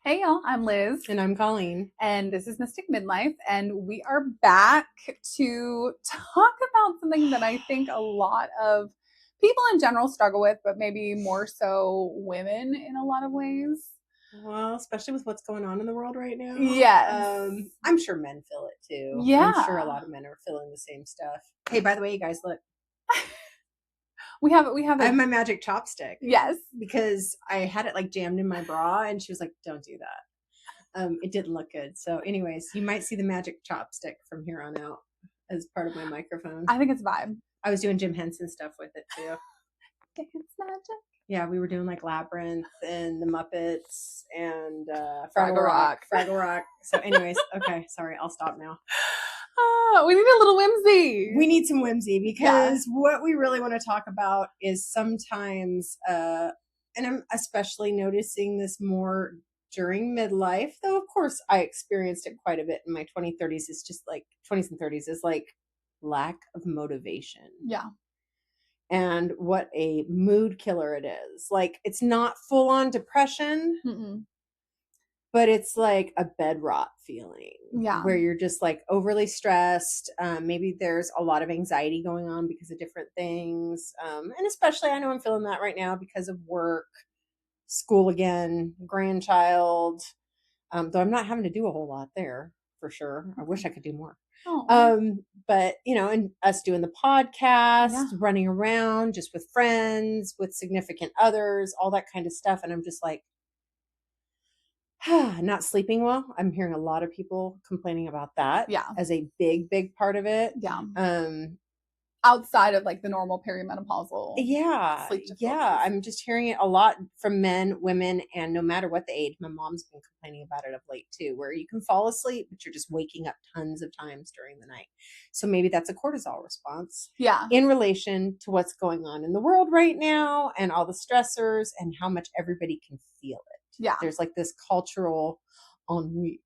Hey y'all, I'm Liz. And I'm Colleen. And this is Mystic Midlife. And we are back to talk about something that I think a lot of people in general struggle with, but maybe more so women in a lot of ways. Well, especially with what's going on in the world right now. Yes. I'm sure men feel it too. Yeah. I'm sure a lot of men are feeling the same stuff. Hey, by the way, you guys, look. We have I have my magic chopstick. Yes. Because I had it like jammed in my bra and she was like, don't do that. It didn't look good. So anyways, you might see the magic chopstick from here on out as part of my microphone. I think it's a vibe. I was doing Jim Henson stuff with it too. Dance magic. Yeah, we were doing like Labyrinth and the Muppets and Fraggle Rock. Fraggle Rock. So anyways, okay, sorry, I'll stop now. We need a little whimsy. We need some whimsy because what we really want to talk about is sometimes, and I'm especially noticing this more during midlife, though of course I experienced it quite a bit in my 20s, 30s. It's just like 20s and 30s is like lack of motivation. Yeah. And what a mood killer it is. Like, it's not full on depression, but it's like a bed rot feeling. Yeah. Where you're just like overly stressed. Maybe there's a lot of anxiety going on because of different things. And especially, I know I'm feeling that right now because of work, school again, grandchild. Though I'm not having to do a whole lot there for sure. I wish I could do more. But you know, and us doing the podcast, running around just with friends, with significant others, all that kind of stuff. And I'm just like, not sleeping well. I'm hearing a lot of people complaining about that as a big part of it. Outside of like the normal perimenopausal sleep difficulties. I'm just hearing it a lot from men, women, and no matter what the age. My mom's been complaining about it of late too, where you can fall asleep but you're just waking up tons of times during the night. So maybe that's a cortisol response in relation to what's going on in the world right now and all the stressors and how much everybody can feel it. There's like this cultural ennui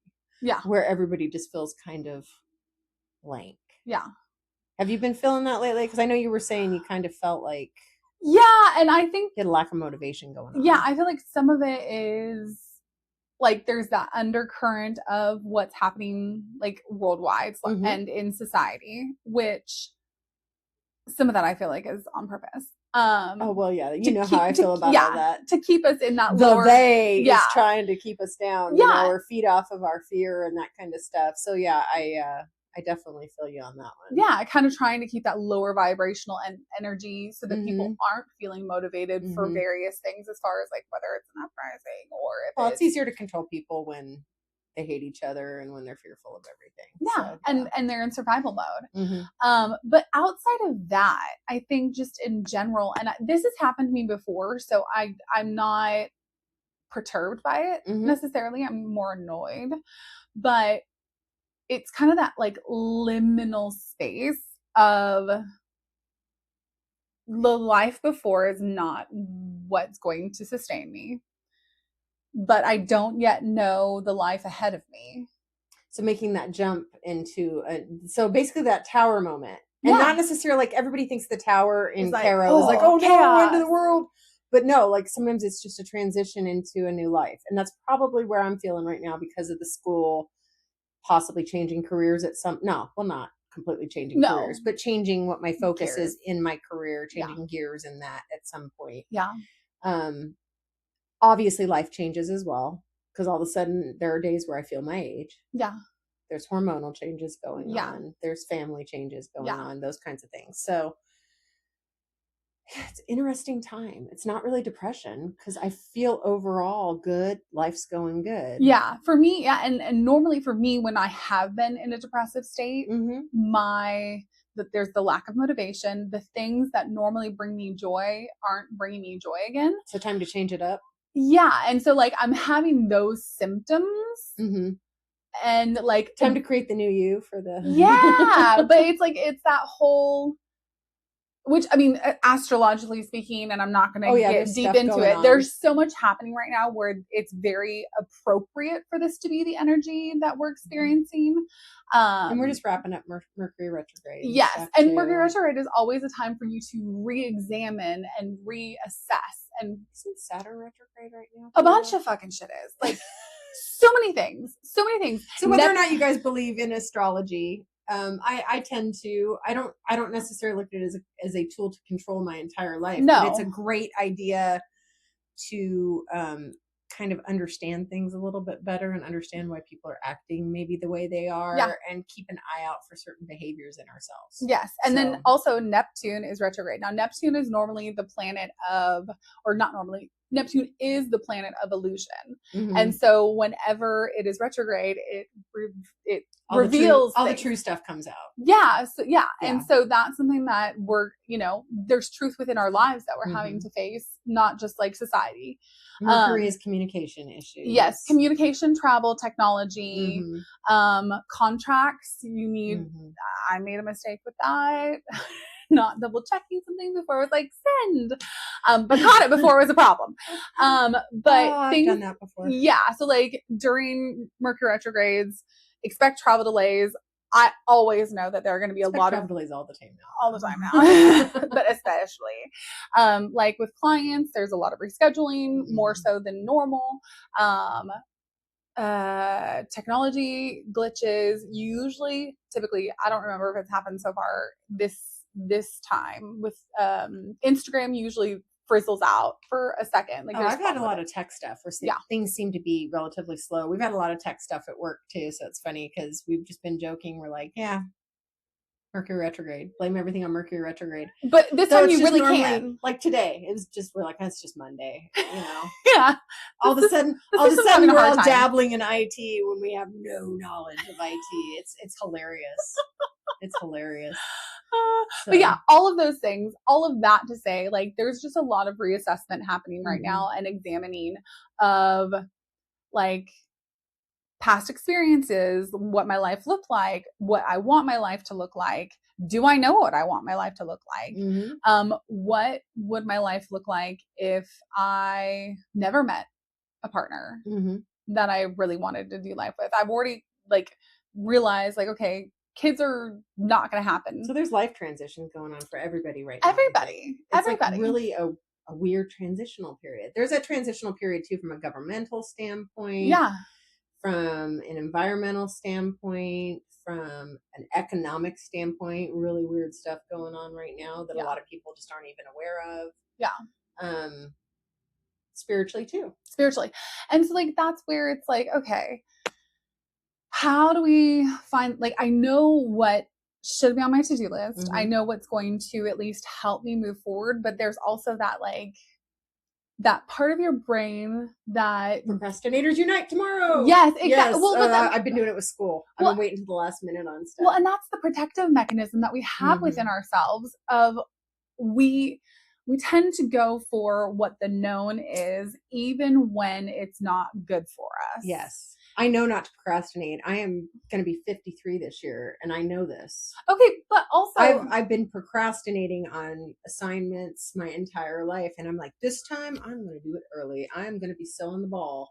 where everybody just feels kind of blank. Have you been feeling that lately? Because I know you were saying you kind of felt like... and I think... you had a lack of motivation going on. Yeah, I feel like some of it is... like, there's that undercurrent of what's happening, like, worldwide and in society, which some of that I feel like is on purpose. Oh, well, yeah. You know how I feel about all that. To keep us in that lower... they is trying to keep us down. You know, or feed off of our fear and that kind of stuff. So, yeah, I definitely feel you on that one. Yeah, kind of trying to keep that lower vibrational energy so that people aren't feeling motivated for various things as far as like whether it's an uprising or if it's easier to control people when they hate each other and when they're fearful of everything. And they're in survival mode. But outside of that, I think just in general, and this has happened to me before, so I'm not perturbed by it necessarily. I'm more annoyed, but it's kind of that like liminal space of the life before is not what's going to sustain me, but I don't yet know the life ahead of me. So making that jump into so basically that tower moment, and not necessarily like everybody thinks the tower in Caro is like, oh no, end of the world. But no, like sometimes it's just a transition into a new life. And that's probably where I'm feeling right now because of the school, possibly changing careers at not completely changing careers, but changing what my focus is in my career, changing gears in that at some point. Obviously life changes as well, because all of a sudden there are days where I feel my age. There's hormonal changes going on. There's family changes going on, those kinds of things. So it's an interesting time. It's not really depression because I feel overall good. Life's going good. Yeah, for me, and normally for me, when I have been in a depressive state, there's the lack of motivation. The things that normally bring me joy aren't bringing me joy again. So time to change it up. Yeah, and so like I'm having those symptoms. And like time to create the new you for the but it's that whole, which I mean, astrologically speaking, and I'm not going to get deep into it. There's so much happening right now where it's very appropriate for this to be the energy that we're experiencing. And we're just wrapping up Mercury retrograde. Yes, and Mercury retrograde is always a time for you to re-examine and reassess. And isn't Saturn retrograde right now? A bunch of fucking shit is like. So many things. So whether or not you guys believe in astrology, I tend to. I don't necessarily look at it as a tool to control my entire life. No. But it's a great idea to kind of understand things a little bit better and understand why people are acting maybe the way they are, and keep an eye out for certain behaviors in ourselves. Yes. And then also Neptune is retrograde. Now, Neptune is normally the planet of, or not normally, Neptune is the planet of illusion. And so whenever it is retrograde, it reveals all the true stuff comes out. Yeah. So, and so that's something that we're, there's truth within our lives that we're having to face, not just like society. Mercury is communication issues. Yes, communication, travel, technology, contracts. You need. I made a mistake with that. Not double checking something before I was like send, but caught it before it was a problem. But I've done that before. Yeah, so like during Mercury retrogrades, expect travel delays. I always know that there are going to be a lot of delays all the time now. But especially like with clients, there's a lot of rescheduling, more so than normal. Technology glitches, typically, I don't remember if it's happened so far this time with Instagram usually frizzles out for a second. Like I've had a lot of tech stuff where things seem to be relatively slow. We've had a lot of tech stuff at work too, so it's funny because we've just been joking. We're like, Mercury retrograde. Blame everything on Mercury retrograde. But this time you really can. Like today, it was just, we're like, that's just Monday, Yeah. All of a sudden we're all dabbling in IT when we have no knowledge of IT. It's hilarious. It's hilarious. But yeah, all of those things, all of that to say, like, there's just a lot of reassessment happening right now and examining of like past experiences, what my life looked like, what I want my life to look like. Do I know what I want my life to look like? What would my life look like if I never met a partner that I really wanted to do life with? I've already like realized like, okay, kids are not going to happen. So there's life transitions going on for everybody right now. Everybody. Like really a weird transitional period. There's a transitional period too from a governmental standpoint. Yeah. From an environmental standpoint, from an economic standpoint, really weird stuff going on right now that a lot of people just aren't even aware of. Yeah. Spiritually too. And so like, that's where it's like, okay, how do we find, like, I know what should be on my to-do list. I know what's going to at least help me move forward, but there's also that like, that part of your brain that procrastinators unite tomorrow. Yes, exactly. Yes. Well, I've been doing it with school. I've been waiting to the last minute on stuff. Well, and that's the protective mechanism that we have within ourselves of we tend to go for what the known is, even when it's not good for us. Yes. I know not to procrastinate. I am going to be 53 this year, and I know this. Okay, but also I've been procrastinating on assignments my entire life, and I'm like, this time I'm going to do it early. I'm going to be so on the ball.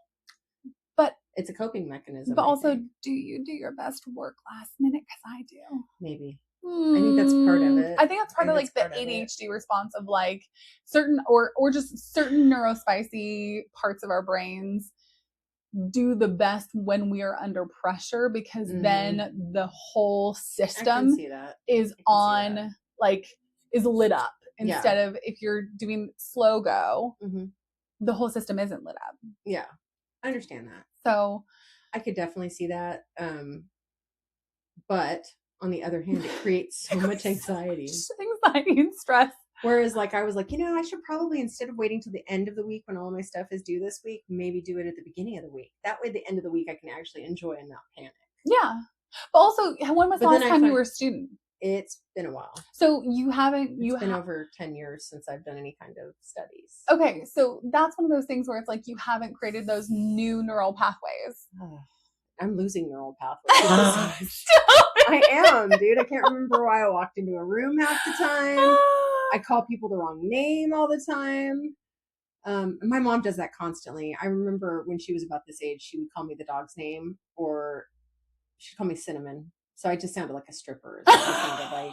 But it's a coping mechanism. But also, do you do your best work last minute? Because I do. Maybe. I think that's part of it. I think that's part of like the ADHD response of like certain or just certain neurospicy parts of our brains do the best when we are under pressure, because then the whole system is on like is lit up instead of if you're doing slow go, the whole system isn't lit up. Yeah, I understand that. So I could definitely see that. But on the other hand, it creates so much anxiety and stress. Whereas like I was like, I should probably, instead of waiting till the end of the week when all my stuff is due this week, maybe do it at the beginning of the week. That way, the end of the week I can actually enjoy and not panic. Yeah. But also, when was the last time you were a student? It's been a while. So you haven't. It's been over 10 years since I've done any kind of studies. Okay, so that's one of those things where it's like you haven't created those new neural pathways. I'm losing neural pathways. I am, dude. I can't remember why I walked into a room half the time. I call people the wrong name all the time. My mom does that constantly. I remember when she was about this age, she would call me the dog's name, or she'd call me Cinnamon. So I just sounded like a stripper. It sounded like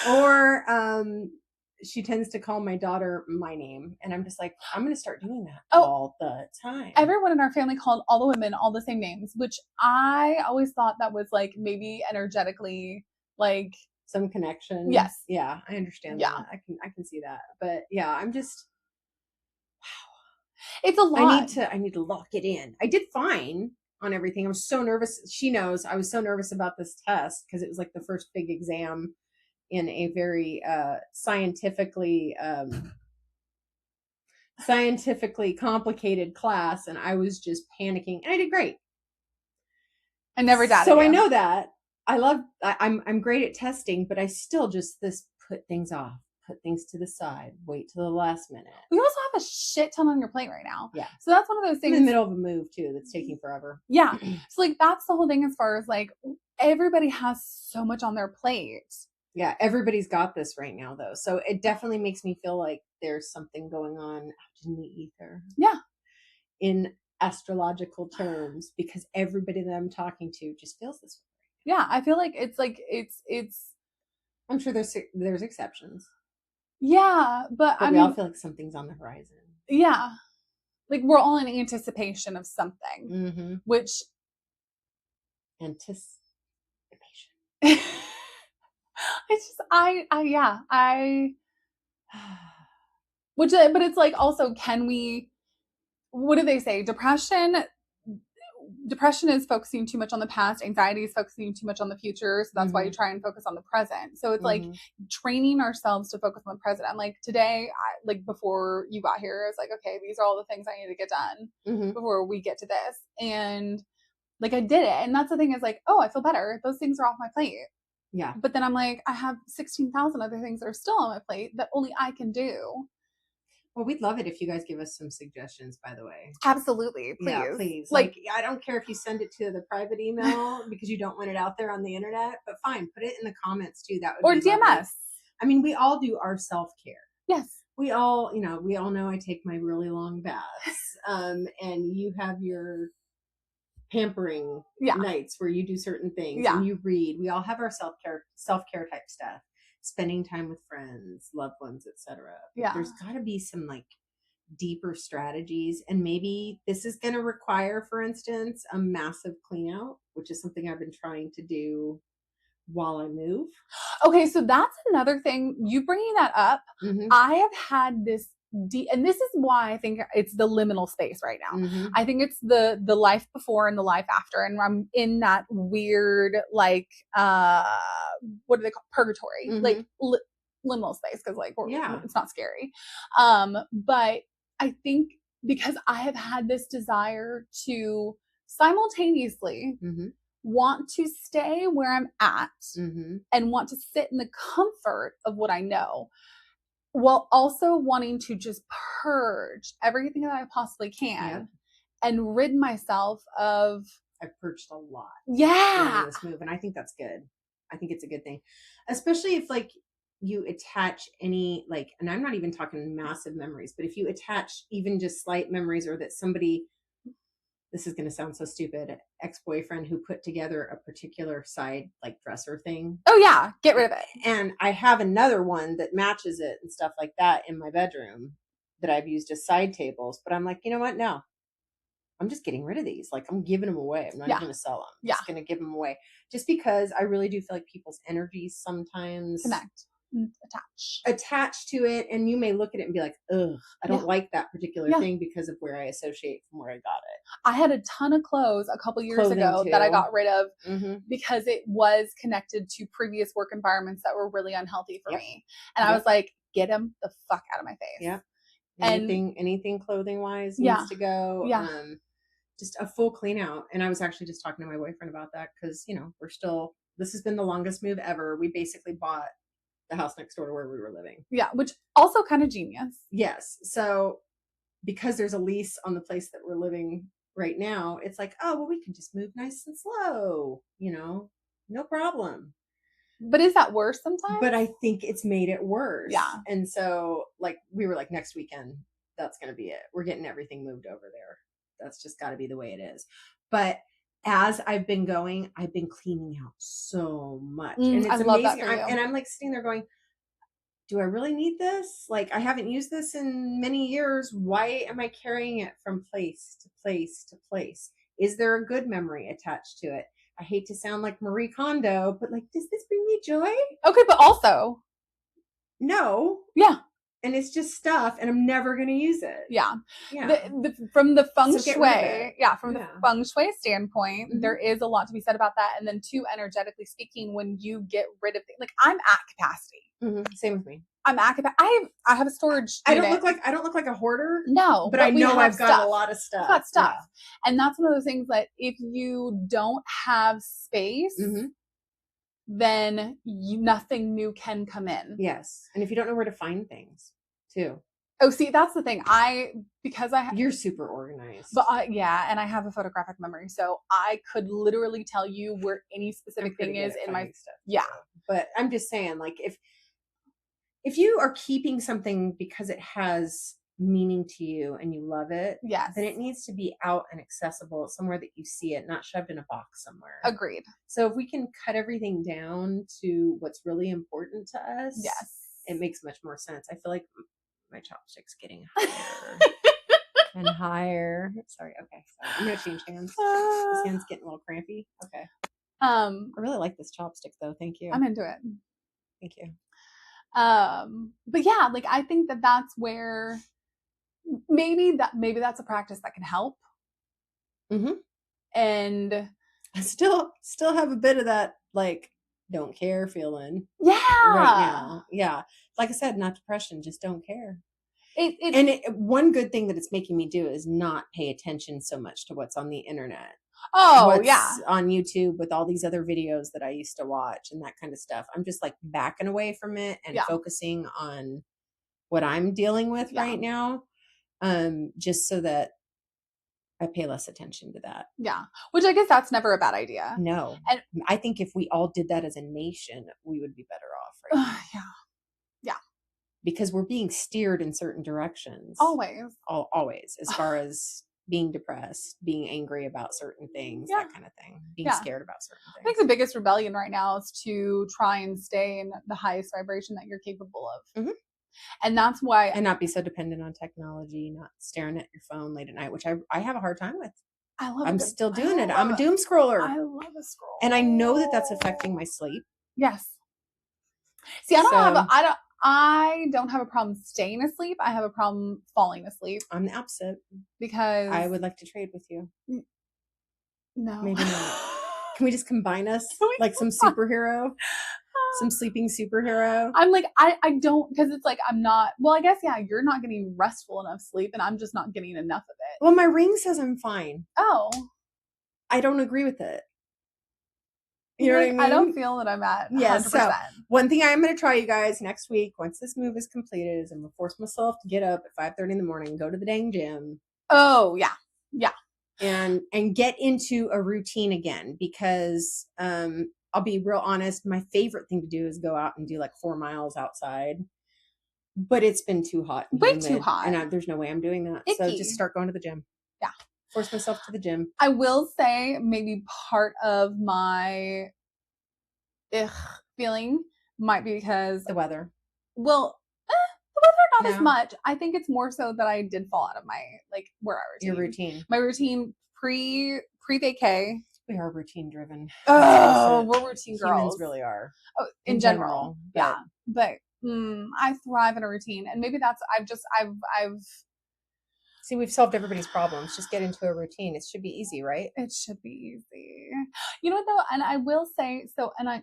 Colin. Or she tends to call my daughter my name, and I'm just like, I'm going to start doing that Oh, all the time. Everyone in our family called all the women all the same names, which I always thought that was like maybe energetically like some connection. Yes. Yeah, I understand Yeah. that. I can see that. But yeah, I'm just it's a lot. I need to lock it in. I did fine on everything. I was so nervous. She knows I was so nervous about this test because it was like the first big exam in a very scientifically complicated class, and I was just panicking, and I did great. I never doubted So you. I know that I'm great at testing, but I still just put things off, put things to the side, wait till the last minute. We also have a shit ton on your plate right now. Yeah. So that's one of those things. In the middle of a move too, that's taking forever. Yeah. So like that's the whole thing as far as like everybody has so much on their plate. Yeah, everybody's got this right now though. So it definitely makes me feel like there's something going on out in the ether. Yeah. In astrological terms, because everybody that I'm talking to just feels this way. Yeah, I feel like it's I'm sure there's exceptions. Yeah, but I we mean, all feel like something's on the horizon. Yeah. Like we're all in anticipation of something. Which anticipation. It's just which but it's like also can we what do they say? Depression is focusing too much on the past, anxiety is focusing too much on the future, so that's why you try and focus on the present. So it's like training ourselves to focus on the present. I'm like today like before you got here, I was like, okay, these are all the things I need to get done before we get to this, and like I did it. And that's the thing is like, oh, I feel better, those things are off my plate. Yeah. But then I'm like, I have 16,000 other things that are still on my plate that only I can do. Well, we'd love it if you guys give us some suggestions, by the way. Absolutely. Please. Yeah, please. Like, I don't care if you send it to the private email because you don't want it out there on the internet, but fine, put it in the comments too. That would be DMS. Lovely. I mean, we all do our self-care. Yes. We all know I take my really long baths. And you have your pampering nights where you do certain things and you read. We all have our self-care type stuff. Spending time with friends, loved ones, etc. Yeah. There's got to be some like deeper strategies, and maybe this is going to require, for instance, a massive clean out, which is something I've been trying to do while I move. Okay, so that's another thing. You bringing that up, I have had this and this is why I think it's the liminal space right now. I think it's the life before and the life after, and I'm in that weird like what do they call purgatory, like liminal space, because like it's not scary. But I think because I have had this desire to simultaneously want to stay where I'm at and want to sit in the comfort of what I know, while also wanting to just purge everything that I possibly can and rid myself of. I've purged a lot. Yeah. This move, and I think that's good. I think it's a good thing, especially if like you attach any like, and I'm not even talking massive memories, but if you attach even just slight memories, or that somebody, this is going to sound so stupid, ex-boyfriend who put together a particular side like dresser thing. Oh yeah, get rid of it. And I have another one that matches it and stuff like that in my bedroom that I've used as side tables. But I'm like, you know what? No, I'm just getting rid of these. Like I'm giving them away. I'm not even going to sell them. I'm just going to give them away. Just because I really do feel like people's energies sometimes connect. Attach to it, and you may look at it and be like, ugh, I don't like that particular thing because of where I associate from where I got it. I had a ton of clothes a couple years ago that I got rid of because it was connected to previous work environments that were really unhealthy for me. And I was like, get them the fuck out of my face. Yeah. Anything clothing wise needs to go. Yeah. Just a full clean out. And I was actually just talking to my boyfriend about that because, this has been the longest move ever. We basically bought the house next door to where we were living. Yeah, which also kind of genius. Yes. So because there's a lease on the place that we're living right now, it's like, oh, well, we can just move nice and slow, no problem. But is that worse sometimes? But I think it's made it worse. Yeah. And so like we were like, next weekend, that's going to be it. We're getting everything moved over there. That's just got to be the way it is. But as I've been going, I've been cleaning out so much. And it's amazing. That for you. And I'm like sitting there going, do I really need this? Like, I haven't used this in many years. Why am I carrying it from place to place to place? Is there a good memory attached to it? I hate to sound like Marie Kondo, but like, does this bring me joy? Okay, but also, no. Yeah. And it's just stuff, and I'm never going to use it. Yeah. Yeah. From the feng So get rid of shui, it. from the feng shui standpoint, there is a lot to be said about that. And then two, energetically speaking, when you get rid of things, like I'm at capacity. Same with me. I'm at capacity. I have a storage I unit. don't look like a hoarder. No, but I know I've got a lot of stuff. I've got stuff. Yeah. And that's one of those things that if you don't have space, then nothing new can come in. Yes. And if you don't know where to find things too. Oh, see, that's the thing. You're super organized. But and I have a photographic memory, so I could literally tell you where any specific thing is in my stuff. Yeah. But I'm just saying, like, if you are keeping something because it has meaning to you and you love it, yes, then it needs to be out and accessible somewhere that you see it, not shoved in a box somewhere. Agreed. So if we can cut everything down to what's really important to us, yes, it makes much more sense. I feel like my chopstick's getting higher and higher. Sorry. Okay. Sorry. I'm gonna change hands. This hand's getting a little crampy. Okay. I really like this chopstick though. Thank you. I'm into it. Thank you. But yeah, like I think that's where maybe that's a practice that can help. And I still have a bit of that, like, don't care feeling. Yeah. Right now. Yeah. Like I said, not depression, just don't care. One good thing that it's making me do is not pay attention so much to what's on the internet. What's on YouTube with all these other videos that I used to watch and that kind of stuff. I'm just like backing away from it and focusing on what I'm dealing with right now. Just so that I pay less attention to that. Yeah. Which I guess that's never a bad idea. No. And I think if we all did that as a nation, we would be better off right now. Yeah. Yeah. Because we're being steered in certain directions. Always. Always. As far as being depressed, being angry about certain things, that kind of thing. Being scared about certain things. I think the biggest rebellion right now is to try and stay in the highest vibration that you're capable of. And that's why. And not be so dependent on technology, not staring at your phone late at night, which I have a hard time with. I'm still doing it. I'm a doom scroller. I love a scroll. And I know that that's affecting my sleep. Yes. See, I don't have a problem staying asleep. I have a problem falling asleep. I'm the opposite. Because I would like to trade with you. No. Maybe not. Can we just combine us like some superhero? Some sleeping superhero? I'm like, I don't, because it's like, I'm not, well, I guess, you're not getting restful enough sleep and I'm just not getting enough of it. Well, my ring says I'm fine. Oh. I don't agree with it. You know what I mean? I don't feel that I'm at 100%. Yeah, so one thing I am going to try, you guys, next week, once this move is completed, is I'm going to force myself to get up at 5:30 in the morning and go to the dang gym. Oh, yeah. Yeah. And get into a routine again, because I'll be real honest, my favorite thing to do is go out and do like 4 miles outside. But it's been too hot. Way too hot. And there's no way I'm doing that. So just start going to the gym. Yeah. Force myself to the gym. I will say maybe part of my feeling might be because the weather. Well, the weather not as much. I think it's more so that I did fall out of my where I routine. Your routine. My routine pre-vacay. We are routine driven. Oh, we're routine girls. Humans really are. Oh, in general. Yeah. But I thrive in a routine, and maybe that's I've See, we've solved everybody's problems. Just get into a routine. It should be easy, right? It should be easy. You know what though? And I will say so. And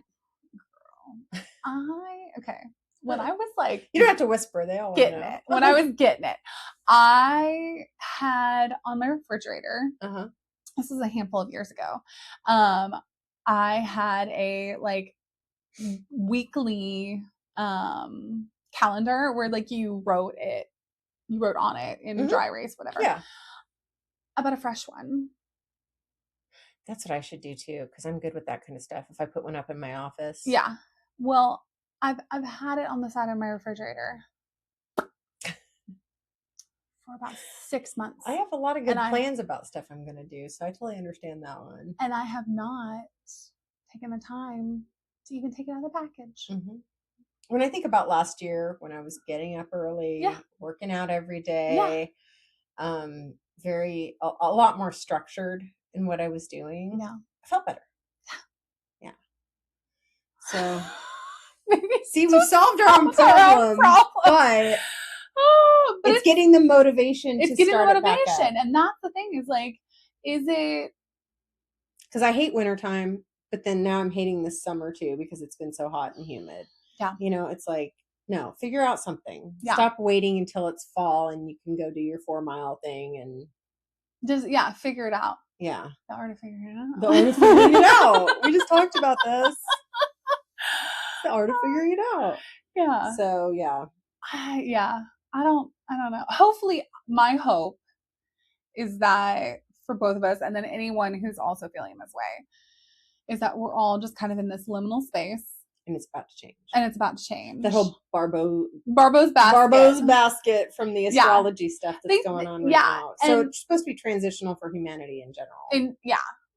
when I was like, you don't have to whisper. They all getting it. When I was getting it, I had on my refrigerator. This is a handful of years ago. I had a weekly calendar where you wrote on it in dry erase, whatever. Yeah. About a fresh one. That's what I should do too, because I'm good with that kind of stuff. If I put one up in my office. Yeah. Well, I've had it on the side of my refrigerator for about 6 months. I have a lot of good plans about stuff I'm going to do, so I totally understand that one. And I have not taken the time to even take it out of the package. when I think about last year, when I was getting up early, Yeah. working out every Yeah. day, a lot more structured in what I was doing, Yeah. I felt better. Yeah. So, Maybe see, we've solved our own problems, but but it's getting the motivation it's to getting the start it back up. motivation. And that's the thing is like, is it, Because I hate wintertime, but then now I'm hating this summer too because it's been so hot and humid. Yeah. You know, it's like, no, figure out something. Yeah. Stop waiting until it's fall and you can go do your 4-mile thing and just, figure it out. yeah. The art of figuring it out. The art of figuring it out. We just talked about this. The art of figuring it out. Yeah. So yeah. Yeah. I don't know. Hopefully, my hope is that for both of us, and then anyone who's also feeling this way, is that we're all just kind of in this liminal space. And it's about to change. The whole Barbo's basket from the astrology stuff that's going on right now. So it's supposed to be transitional for humanity in general.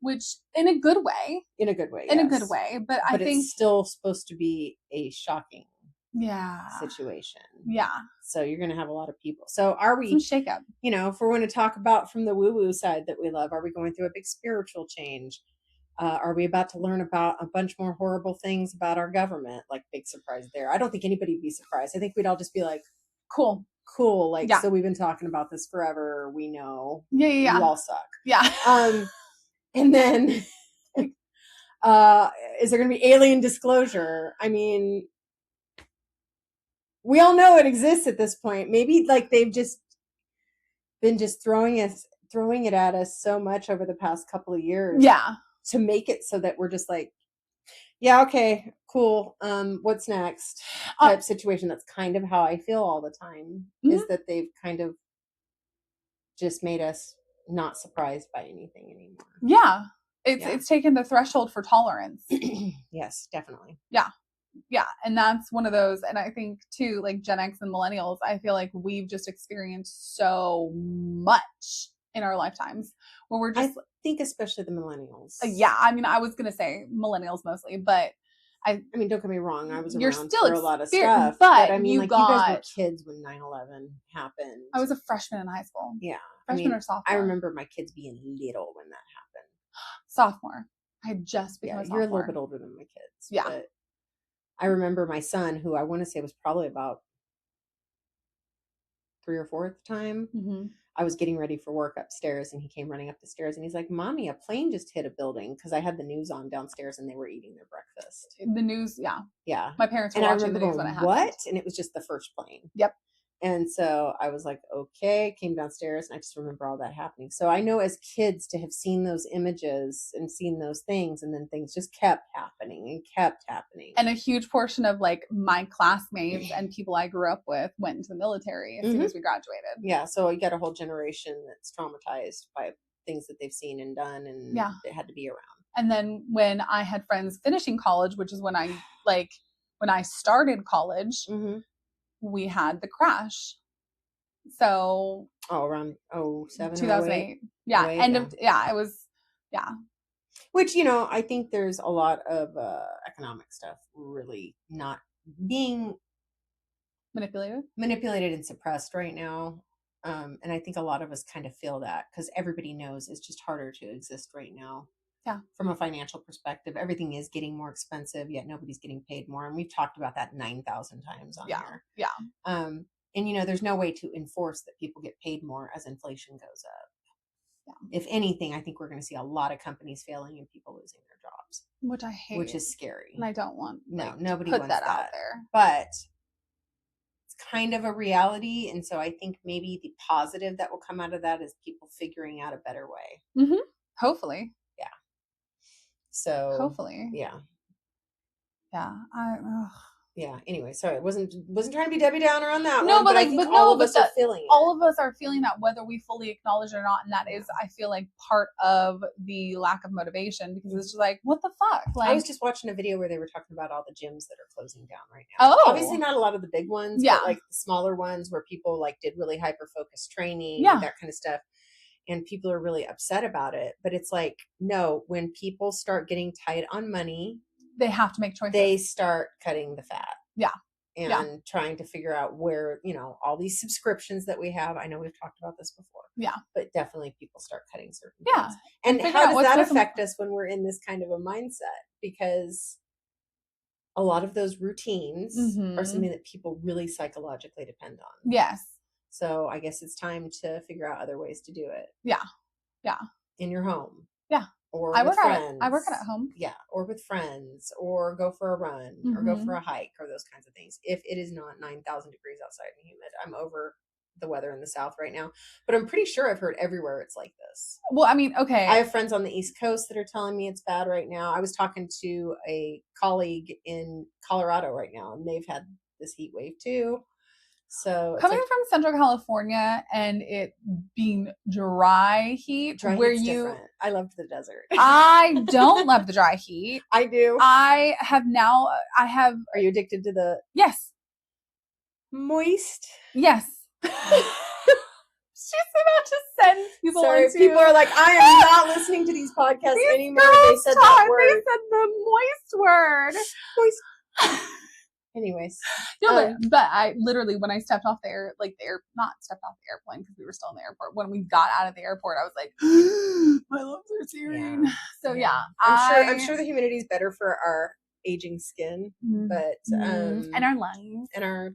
Which in a good way. In a good way, yes. In a good way. But I think it's still supposed to be a shocking situation. Yeah. So you're going to have a lot of people. So are we... Some shakeup. You know, if we want to talk about from the woo-woo side that we love, are we going through a big spiritual change? Are we about to learn about a bunch more horrible things about our government? Like, big surprise there. I don't think anybody'd be surprised. I think we'd all just be like, cool. Like, so we've been talking about this forever. We know. Yeah. You all suck. Yeah. And then, is there going to be alien disclosure? I mean, we all know it exists at this point. Maybe like they've just been throwing it at us so much over the past couple of years. Yeah. To make it so that we're just like, yeah, okay, cool. What's next? Type situation. That's kind of how I feel all the time. Mm-hmm. Is that they've kind of just made us not surprised by anything anymore. Yeah. It's taken the threshold for tolerance. Yes, definitely. Yeah. And that's one of those. And I think too, like Gen X and millennials, I feel like we've just experienced so much in our lifetimes where we're just... I think especially the millennials. Yeah. I mean, I was going to say millennials mostly, but I mean, don't get me wrong. I was you're around still for a lot of stuff. But I mean, you guys were kids when 9/11 happened. I was a freshman in high school. Yeah. Freshman or sophomore. I remember my kids being little when that happened. Sophomore. I had just become a sophomore. You're a little bit older than my kids. Yeah. But I remember my son, who I want to say was probably about 3 or 4 at the time. Mm-hmm. I was getting ready for work upstairs and he came running up the stairs and he's like, Mommy, a plane just hit a building, because I had the news on downstairs and they were eating their breakfast. The news, yeah. Yeah. My parents were watching the news when it happened. What? And it was just the first plane. Yep. And so I was like, okay, came downstairs and I just remember all that happening. So I know as kids to have seen those images and seen those things, and then things just kept happening. And a huge portion of like my classmates and people I grew up with went into the military as soon as we graduated. Yeah. So you got a whole generation that's traumatized by things that they've seen and done, and they had to be around. And then when I had friends finishing college, which is when I started college, we had the crash. So around 07, 2008. Yeah. It was, Which, I think there's a lot of economic stuff really not being manipulated and suppressed right now. And I think a lot of us kind of feel that because everybody knows it's just harder to exist right now. Yeah. From a financial perspective, everything is getting more expensive, yet nobody's getting paid more. And we've talked about that 9,000 times on here. Yeah. And, there's no way to enforce that people get paid more as inflation goes up. Yeah. If anything, I think we're going to see a lot of companies failing and people losing their jobs. Which I hate. Which is scary. And I don't want nobody put wants that out there. But it's kind of a reality. And so I think maybe the positive that will come out of that is people figuring out a better way. Mm-hmm. Hopefully. Yeah. So hopefully. Yeah. Yeah. Yeah. Anyway, sorry, I wasn't trying to be Debbie Downer on that one. But I think all of us are feeling it. All of us are feeling that, whether we fully acknowledge it or not. And that is, I feel like, part of the lack of motivation, because it's just like, what the fuck? Like, I was just watching a video where they were talking about all the gyms that are closing down right now. Oh. Obviously not a lot of the big ones, but like the smaller ones where people like did really hyper-focused training, that kind of stuff. And people are really upset about it. But it's like, no, when people start getting tight on money, they have to make choices. They start cutting the fat. Yeah. and trying to figure out where, all these subscriptions that we have. I know we've talked about this before. Yeah. But definitely people start cutting certain Yeah. things. And how does that affect us when we're in this kind of a mindset? Because a lot of those routines are something that people really psychologically depend on. Yes. So I guess it's time to figure out other ways to do it. Yeah. Yeah. In your home. Yeah. Or I with friends. I work at home. Yeah. Or with friends. Or go for a run. Or go for a hike. Or those kinds of things. If it is not 9,000 degrees outside and humid. I'm over the weather in the South right now. But I'm pretty sure I've heard everywhere it's like this. Well, I mean, okay. I have friends on the East Coast that are telling me it's bad right now. I was talking to a colleague in Colorado right now, and they've had this heat wave too. So coming from Central California and it being dry heat, where different. I loved the desert. I don't love the dry heat. I do. I have. Are you addicted to the? Yes. Moist. Yes. She's about to send people. Sorry, people are like, I am not listening to these podcasts anymore. They said that word. They said the moist word. Moist. Anyways. No, but I literally, when I stepped off not stepped off the airplane because we were still in the airport. When we got out of the airport, I was like, my lungs are searing. Yeah. So yeah, I'm sure the humidity is better for our aging skin, but and our lungs. Yeah.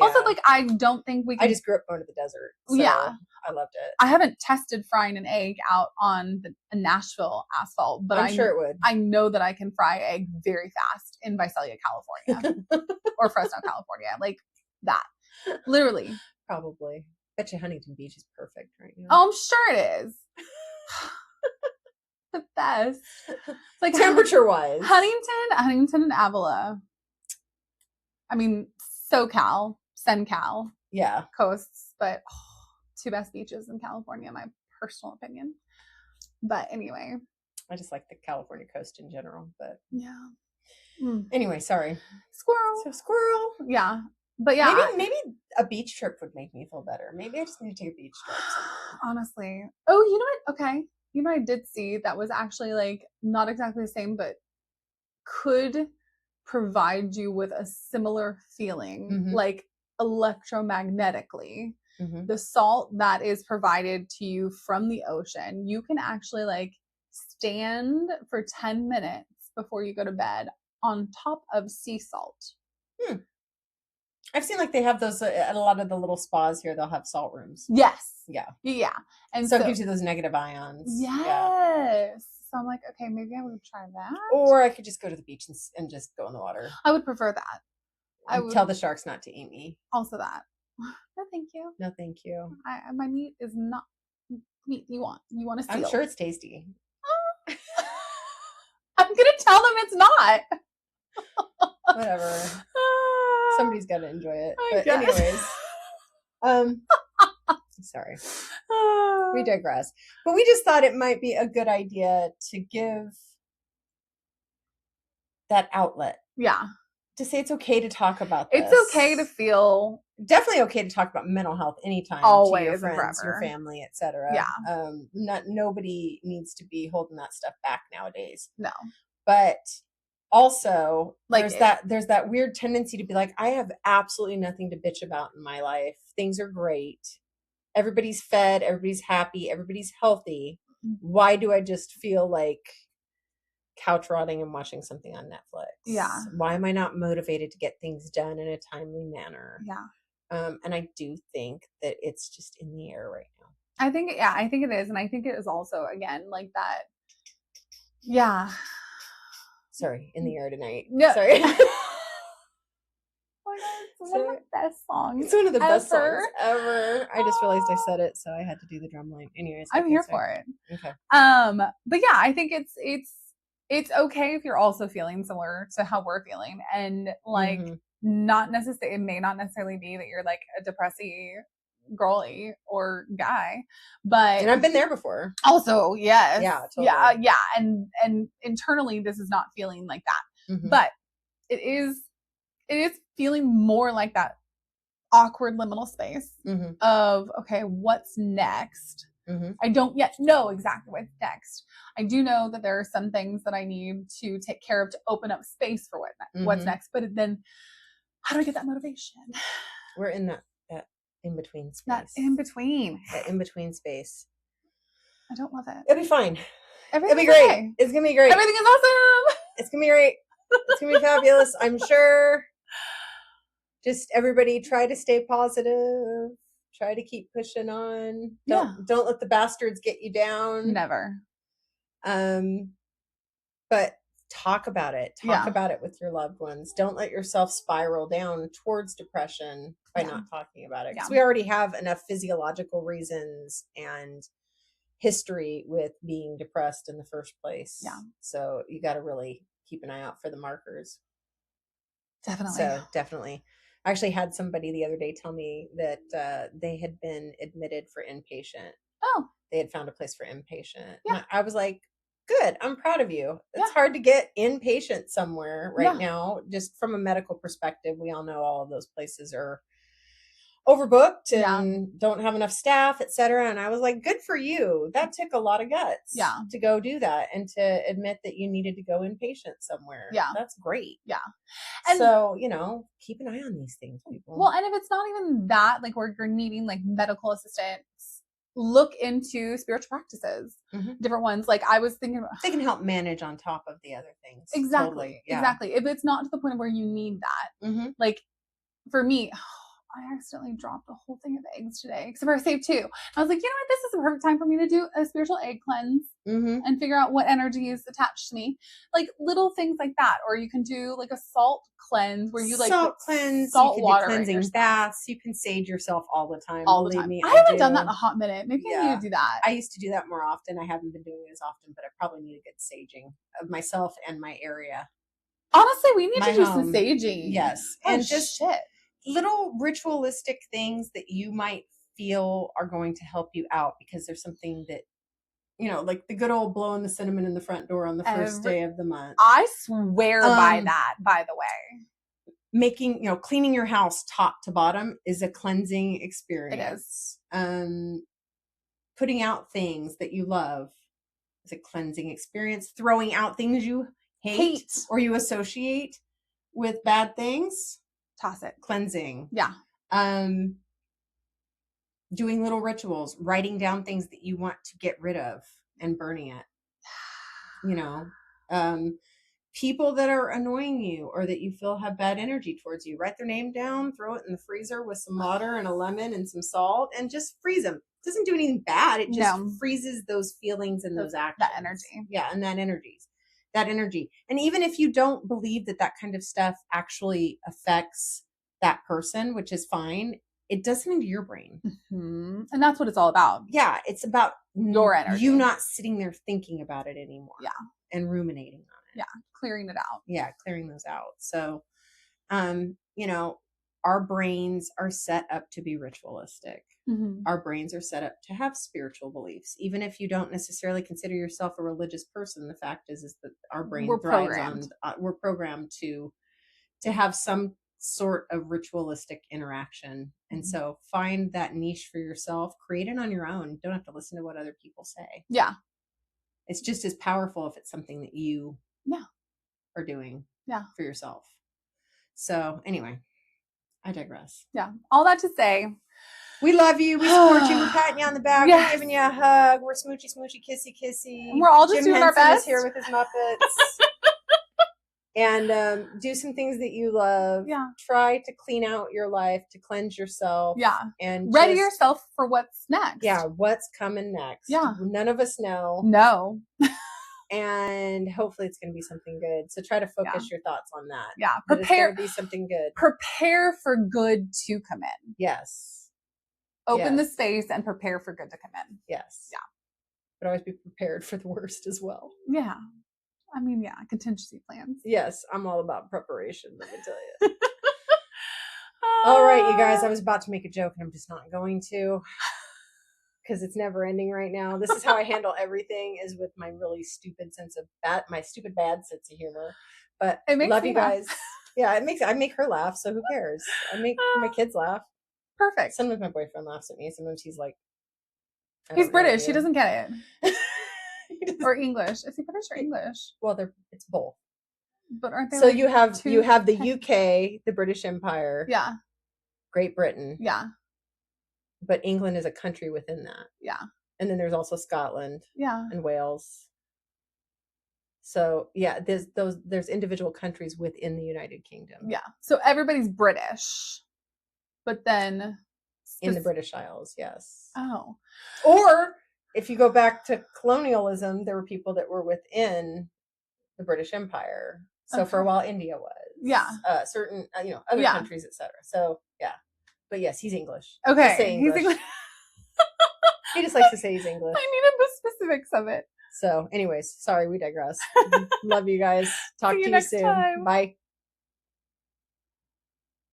Also, I don't think we can. I just grew up going to the desert. So yeah. I loved it. I haven't tested frying an egg out on the Nashville asphalt, but I'm sure it would. I know that I can fry egg very fast in Visalia, California, or Fresno, California, like that. Literally. Probably. Bet you Huntington Beach is perfect right now. Oh, I'm sure it is. The best. It's temperature wise. Huntington and Avila. I mean, SoCal, SenCal. Yeah. Coasts, but two best beaches in California, in my personal opinion. But anyway. I just like the California coast in general, but. Yeah. Anyway, sorry. Squirrel. So squirrel. Yeah. But yeah. Maybe a beach trip would make me feel better. Maybe I just need to take a beach trip somewhere. Honestly. Oh, you know what? Okay. You know what I did see that was actually not exactly the same, but could provide you with a similar feeling, electromagnetically. The salt that is provided to you from the ocean, you can actually stand for 10 minutes before you go to bed on top of sea salt. I've seen they have those at a lot of the little spas here. They'll have salt rooms. Yes. Yeah. And so it gives you those negative ions. Yes. Yeah. So I'm like, okay, maybe I would try that. Or I could just go to the beach and just go in the water. I would prefer that. I would tell the sharks not to eat me. Also that. No, thank you. No, thank you. My meat is not meat you want. You want to steal. I'm sure it's tasty. I'm going to tell them it's not. Whatever. Somebody's got to enjoy it. But guess. Anyways, sorry. We digress. But we just thought it might be a good idea to give that outlet. Yeah. To say it's okay to talk about this. It's okay to feel. Definitely okay to talk about mental health anytime. Always, to your friends, forever. Your family, etc. Yeah. Nobody needs to be holding that stuff back nowadays. No. But also there's that weird tendency to be like, I have absolutely nothing to bitch about in my life. Things are great. Everybody's fed, everybody's happy, everybody's healthy. Why do I just feel like couch rotting and watching something on Netflix? Yeah. Why am I not motivated to get things done in a timely manner? Yeah. And I do think that it's just in the air right now. I think it is. And I think it is also, again, that. Yeah. Sorry, in the air tonight. No. Sorry. Oh my God, it's one of the best songs. It's one of the best songs ever. I just realized I said it, so I had to do the drum line. Anyways, I'm here for it. Okay. But yeah, I think it's okay if you're also feeling similar to how we're feeling, and not necessarily. It may not necessarily be that you're a depressy girly or guy, but and I've been there before. Also, yes, yeah, totally. yeah, and internally, this is not feeling like that, but it is feeling more like that awkward liminal space of, okay, what's next? I don't yet know exactly what's next. I do know that there are some things that I need to take care of to open up space for what's next. But then How do I get that motivation? We're in that in-between space. That in-between. That in-between space. I don't love it. It'll be fine. It'll be Everything's great. okay. It's going to be great. Everything is awesome. It's going to be great. It's going to be fabulous, I'm sure. Just everybody try to stay positive. Try to keep pushing on. Don't let the bastards get you down. Never. But talk about it. Talk about it with your loved ones. Don't let yourself spiral down towards depression by not talking about it. Because we already have enough physiological reasons and history with being depressed in the first place. Yeah. So you got to really keep an eye out for the markers. Definitely. So definitely. I actually had somebody the other day tell me that they had been admitted for inpatient. Oh. They had found a place for inpatient. Yeah. I was like, good. I'm proud of you. It's hard to get inpatient somewhere right now. Just from a medical perspective, we all know all of those places are overbooked and don't have enough staff, etc. And I was like, good for you. That took a lot of guts to go do that and to admit that you needed to go inpatient somewhere. Yeah. That's great. Yeah. And so, keep an eye on these things, people. Well, and if it's not even that, like where you're needing like medical assistance, look into spiritual practices, different ones. Like I was thinking about, they can help manage on top of the other things. Exactly. Totally. Exactly. If it's not to the point where you need that, like for me, I accidentally dropped a whole thing of eggs today, except for I saved 2. I was like, you know what? This is the perfect time for me to do a spiritual egg cleanse and figure out what energy is attached to me. Like little things like that. Or you can do like a salt cleanse where you like salt cleanse, salt you can water do cleansing baths. You can sage yourself all the time. All the time. Me, I haven't done that in a hot minute. Maybe I need to do that. I used to do that more often. I haven't been doing it as often, but I probably need a good saging of myself and my area. Honestly, we need to do some saging. Yes. Oh, and just shit. Little ritualistic things that you might feel are going to help you out because there's something that, like the good old blowing the cinnamon in the front door on the first day of the month. I swear by that, by the way. Making, cleaning your house top to bottom is a cleansing experience. It is. Putting out things that you love is a cleansing experience. Throwing out things you hate. Or you associate with bad things. Toss it. Cleansing. Yeah. Doing little rituals, writing down things that you want to get rid of and burning it. People that are annoying you or that you feel have bad energy towards you, write their name down, throw it in the freezer with some water and a lemon and some salt and just freeze them. It doesn't do anything bad. It just freezes those feelings and those actions. That energy. Yeah. And that energy. And even if you don't believe that kind of stuff actually affects that person, which is fine, it does something to your brain. And that's what it's all about. Yeah. It's about your energy. You not sitting there thinking about it anymore. Yeah. And ruminating on it. Yeah. Clearing it out. Yeah. Clearing those out. So, our brains are set up to be ritualistic. Our brains are set up to have spiritual beliefs. Even if you don't necessarily consider yourself a religious person, the fact is that our brain thrives on, we're programmed to have some sort of ritualistic interaction. And so find that niche for yourself, create it on your own. Don't have to listen to what other people say. Yeah. It's just as powerful if it's something that you are doing for yourself. So anyway, I digress. Yeah. All that to say, we love you. We support you. We're patting you on the back. We're giving you a hug. We're smoochy, kissy, kissy. And we're all just doing our best. Is here with his Muppets. And do some things that you love. Yeah. Try to clean out your life, to cleanse yourself. Yeah. And ready yourself for what's next. Yeah. What's coming next? Yeah. None of us know. No. And hopefully it's going to be something good. So try to focus your thoughts on that. Yeah. Prepare. It's going to be something good. Prepare for good to come in. Yes. Open the space and prepare for good to come in. Yes. Yeah. But always be prepared for the worst as well. Yeah. I mean, contingency plans. Yes. I'm all about preparation, let me tell you. All right, you guys. I was about to make a joke and I'm just not going to. Because it's never ending right now. This is how I handle everything, is with my really stupid my stupid bad sense of humor. But it makes love me you guys. Yeah, I make her laugh, so who cares? I make my kids laugh. Perfect. Sometimes my boyfriend laughs at me. Sometimes he's like, he's British. He doesn't get it. Or English. Is he British or English? Well, it's both. But aren't they So like you have two- the UK, the British Empire, Yeah. Great Britain, Yeah. but England is a country within that. Yeah. And then there's also Scotland Yeah. and Wales. So yeah, there's individual countries within the United Kingdom. Yeah. So everybody's British, but then In the British Isles, yes. Oh. Or if you go back to colonialism, there were people that were within the British Empire. So for a while, India was. Yeah. Certain, other countries, etc. So yeah. But yes, he's English. Okay. Just say English. He's English. He just likes to say he's English. I needed the specifics of it. So anyways, sorry, we digress. Love you guys. Talk to you next soon. time. Bye.